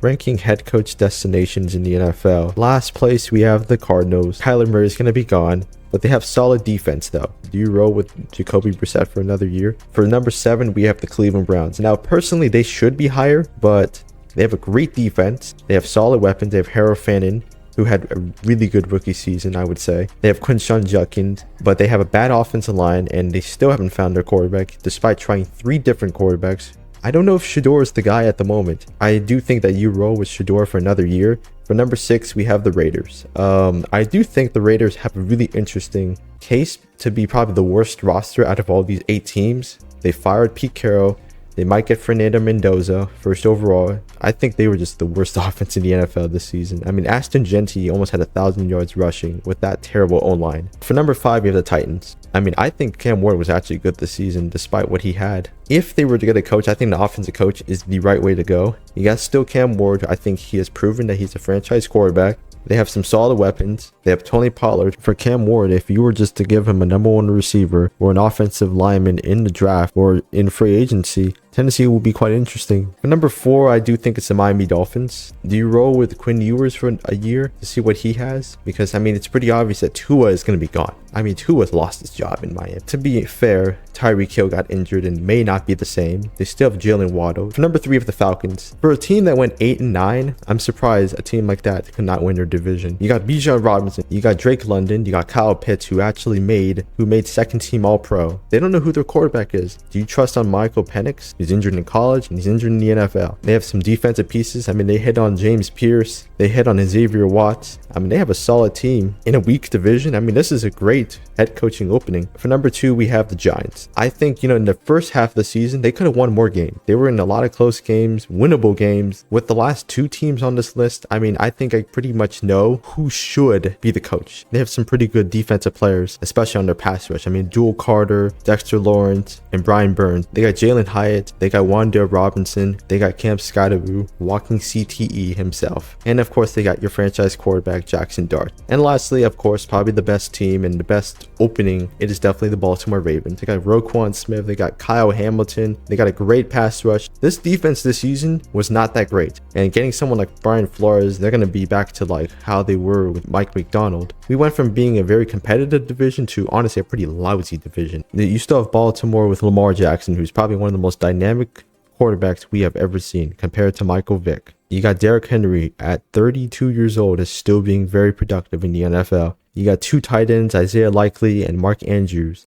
ranking head coach destinations in the NFL. Last place, we have the Cardinals. Kyler Murray is going to be gone, but they have solid defense though. Do you roll with Jacoby Brissett for another year? For number 7, we have the Cleveland Browns. Now, personally, they should be higher, but they have a great defense. They have solid weapons. They have Harold Fannin, who had a really good rookie season, I would say. They have Quinshawn Judkins, but they have a bad offensive line, and they still haven't found their quarterback, despite trying 3 different quarterbacks. I don't know if Shedeur is the guy at the moment. I do think that you roll with Shedeur for another year. For number 6, we have the Raiders. I do think the Raiders have a really interesting case to be probably the worst roster out of all these 8 teams. They fired Pete Carroll. They might get Fernando Mendoza first overall. I think they were just the worst offense in the NFL this season. I mean, Ashton Genty almost had 1,000 yards rushing with that terrible O-line. For number 5, we have the Titans. I mean, I think Cam Ward was actually good this season despite what he had. If they were to get a coach, I think the offensive coach is the right way to go. You got still Cam Ward. I think he has proven that he's a franchise quarterback. They have some solid weapons. They have Tony Pollard. For Cam Ward, if you were just to give him a number 1 receiver or an offensive lineman in the draft or in free agency, Tennessee will be quite interesting. For number 4, I do think it's the Miami Dolphins. Do you roll with Quinn Ewers for a year to see what he has? Because, I mean, it's pretty obvious that Tua is going to be gone. I mean, Tua's lost his job in Miami. To be fair, Tyreek Hill got injured and may not be the same. They still have Jalen Waddle. For number 3 of the Falcons. For a team that went 8-9, I'm surprised a team like that could not win their division. You got Bijan Robinson. You got Drake London. You got Kyle Pitts, who made second team All-Pro. They don't know who their quarterback is. Do you trust on Michael Penix? He's injured in college and he's injured in the NFL. They have some defensive pieces. I mean, they hit on James Pierce. They hit on Xavier Watts. I mean, they have a solid team in a weak division. I mean, this is a great head coaching opening. For number 2, we have the Giants. I think, in the first half of the season, they could have won more games. They were in a lot of close games, winnable games. With the last 2 teams on this list, I mean, I think I pretty much know who should be the coach. They have some pretty good defensive players, especially on their pass rush. I mean, Jewel Carter, Dexter Lawrence, and Brian Burns. They got Jalen Hyatt. They got Wan'Dale Robinson. They got Cam Skydaboo, walking CTE himself. And of course, they got your franchise quarterback, Jackson Dart. And lastly, of course, probably the best team and the best opening, it is definitely the Baltimore Ravens. They got Roquan Smith. They got Kyle Hamilton. They got a great pass rush. This defense this season was not that great. And getting someone like Brian Flores, they're going to be back to like how they were with Mike McDonald. We went from being a very competitive division to honestly a pretty lousy division. You still have Baltimore with Lamar Jackson, who's probably one of the most dynamic quarterbacks we have ever seen compared to Michael Vick. You got Derrick Henry at 32 years old is still being very productive in the NFL. You got 2 tight ends, Isaiah Likely and Mark Andrews.